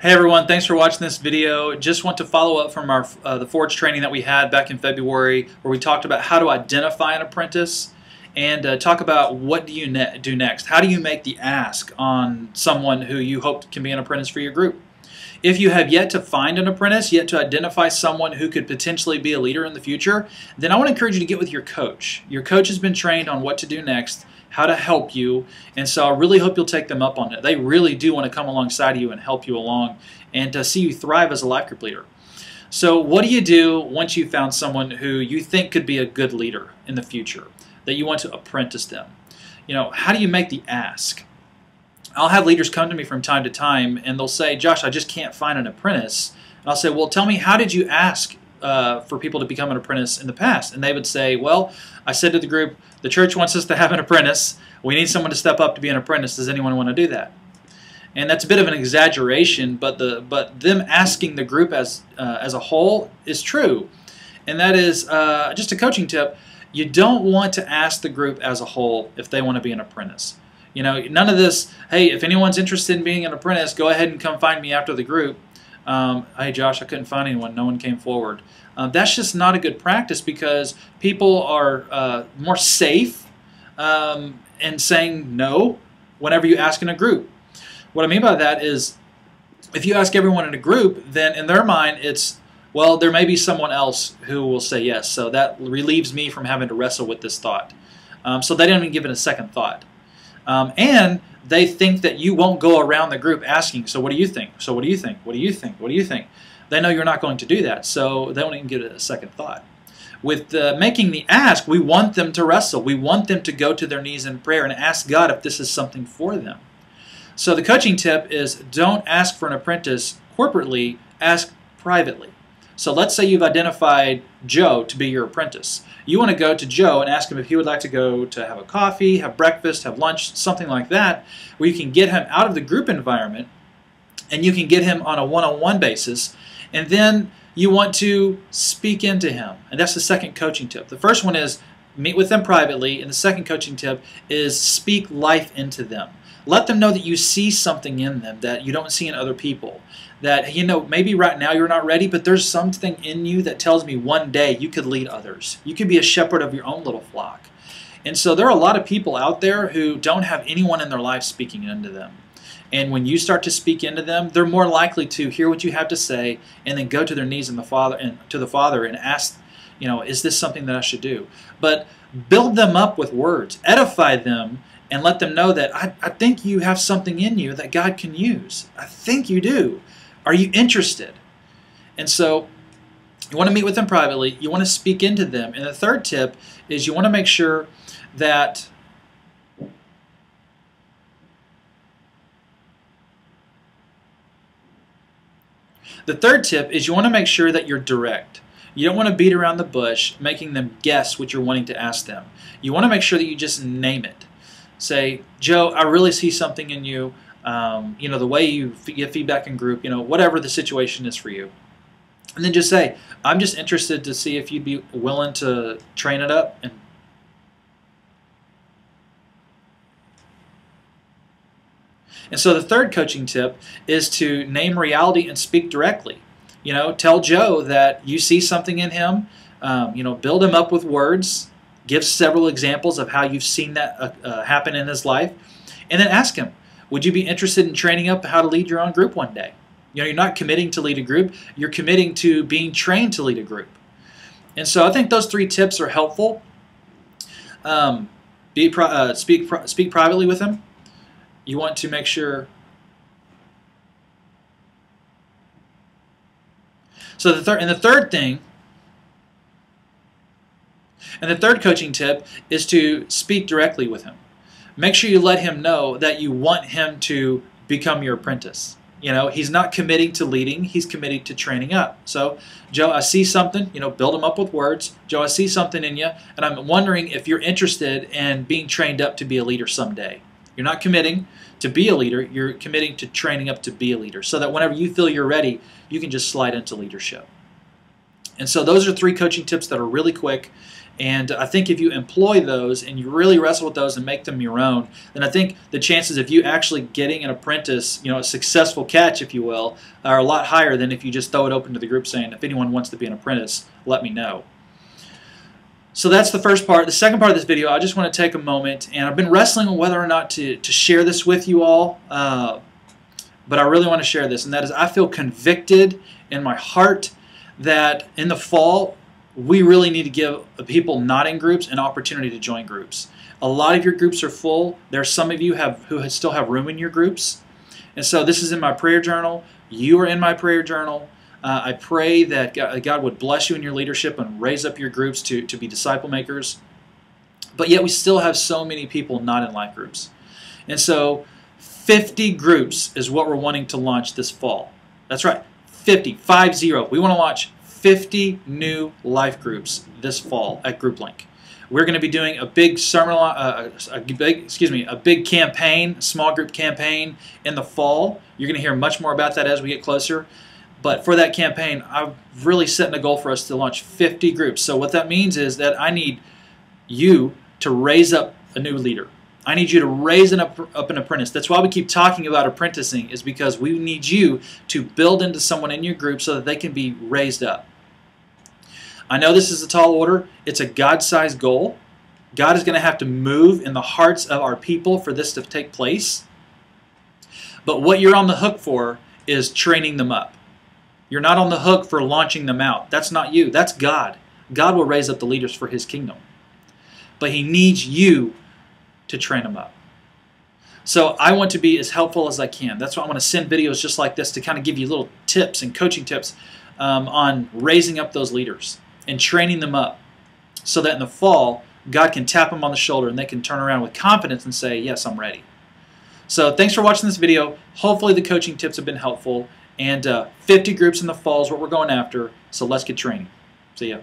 Hey everyone, thanks for watching this video. Just want to follow up from our the Forge training that we had back in February, where we talked about how to identify an apprentice and talk about what do you do next. How do you make the ask on someone who you hope can be an apprentice for your group? If you have yet to find an apprentice, yet to identify someone who could potentially be a leader in the future, then I want to encourage you to get with your coach. Your coach has been trained on what to do next, how to help you, and so I really hope you'll take them up on it. They really do want to come alongside you and help you along and to see you thrive as a life group leader. So what do you do once you've found someone who you think could be a good leader in the future, that you want to apprentice them? You know, how do you make the ask? I'll have leaders come to me from time to time and they'll say, Josh, I just can't find an apprentice. And I'll say, well, tell me, how did you ask for people to become an apprentice in the past? And they would say, well, I said to the group, the church wants us to have an apprentice. We need someone to step up to be an apprentice. Does anyone want to do that? And that's a bit of an exaggeration, but them asking the group as a whole is true. And that is just a coaching tip. You don't want to ask the group as a whole if they want to be an apprentice. You know, none of this, hey, if anyone's interested in being an apprentice, go ahead and come find me after the group. Hey, Josh, I couldn't find anyone. No one came forward. That's just not a good practice, because people are more safe in saying no whenever you ask in a group. What I mean by that is, if you ask everyone in a group, then in their mind it's, well, there may be someone else who will say yes. So that relieves me from having to wrestle with this thought. So they don't even give it a second thought. And they think that you won't go around the group asking, so what do you think? So what do you think? What do you think? What do you think? They know you're not going to do that, so they don't even give it a second thought. With making the ask, we want them to wrestle. We want them to go to their knees in prayer and ask God if this is something for them. So the coaching tip is, don't ask for an apprentice corporately, ask privately. So let's say you've identified Joe to be your apprentice. You want to go to Joe and ask him if he would like to go to have a coffee, have breakfast, have lunch, something like that, where you can get him out of the group environment and you can get him on a one-on-one basis, and then you want to speak into him. And that's the second coaching tip. The first one is meet with them privately, and the second coaching tip is speak life into them. Let them know that you see something in them that you don't see in other people. That, you know, maybe right now you're not ready, but there's something in you that tells me one day you could lead others. You could be a shepherd of your own little flock. And so there are a lot of people out there who don't have anyone in their life speaking into them. And when you start to speak into them, they're more likely to hear what you have to say and then go to their knees in the Father and to the Father and ask, you know, is this something that I should do? But build them up with words, edify them, and let them know that I think you have something in you that God can use. I think you do. Are you interested? And so you want to meet with them privately. You want to speak into them. And the third tip is you want to make sure that you're direct. You don't want to beat around the bush, making them guess what you're wanting to ask them. You want to make sure that you just name it. Say, Joe, I really see something in you. You know, the way you give feedback in group, you know, whatever the situation is for you. And then just say, I'm just interested to see if you'd be willing to train it up. And so the third coaching tip is to name reality and speak directly. You know, tell Joe that you see something in him. You know, build him up with words. Give several examples of how you've seen that happen in his life. And then ask him, would you be interested in training up how to lead your own group one day? You know, you're not committing to lead a group. You're committing to being trained to lead a group. And so I think those three tips are helpful. Speak privately with him. You want to make sure. So the third coaching tip is to speak directly with him. Make sure you let him know that you want him to become your apprentice. You know, he's not committing to leading, he's committing to training up. So, Joe, I see something, you know, build him up with words. Joe, I see something in you, and I'm wondering if you're interested in being trained up to be a leader someday. You're not committing to be a leader, you're committing to training up to be a leader, so that whenever you feel you're ready, you can just slide into leadership. And so those are three coaching tips that are really quick And I think if you employ those and you really wrestle with those and make them your own, then I think the chances of you actually getting an apprentice, a successful catch, if you will, are a lot higher than if you just throw it open to the group saying, if anyone wants to be an apprentice, let me know. So that's the first part. The second part of this video, I just want to take a moment, and I've been wrestling with whether or not to share this with you all, but I really want to share this, and that is I feel convicted in my heart that in the fall, we really need to give people not in groups an opportunity to join groups. A lot of your groups are full. There are some of you who still have room in your groups. And so this is in my prayer journal. You are in my prayer journal. I pray that God would bless you in your leadership and raise up your groups to be disciple makers. But yet we still have so many people not in life groups. And so 50 groups is what we're wanting to launch this fall. That's right, 50, 50. We want to launch 50 new life groups this fall at GroupLink. We're going to be doing a big a big campaign, small group campaign in the fall. You're going to hear much more about that as we get closer. But for that campaign, I've really set a goal for us to launch 50 groups. So what that means is that I need you to raise up a new leader. I need you to raise up an apprentice. That's why we keep talking about apprenticing, is because we need you to build into someone in your group so that they can be raised up. I know this is a tall order. It's a God-sized goal. God is going to have to move in the hearts of our people for this to take place. But what you're on the hook for is training them up. You're not on the hook for launching them out. That's not you. That's God. God will raise up the leaders for His kingdom. But He needs you to train them up. So I want to be as helpful as I can. That's why I want to send videos just like this to kind of give you little tips and coaching tips on raising up those leaders and training them up so that in the fall, God can tap them on the shoulder and they can turn around with confidence and say, yes, I'm ready. So thanks for watching this video. Hopefully the coaching tips have been helpful. And 50 groups in the fall is what we're going after. So let's get training. See ya.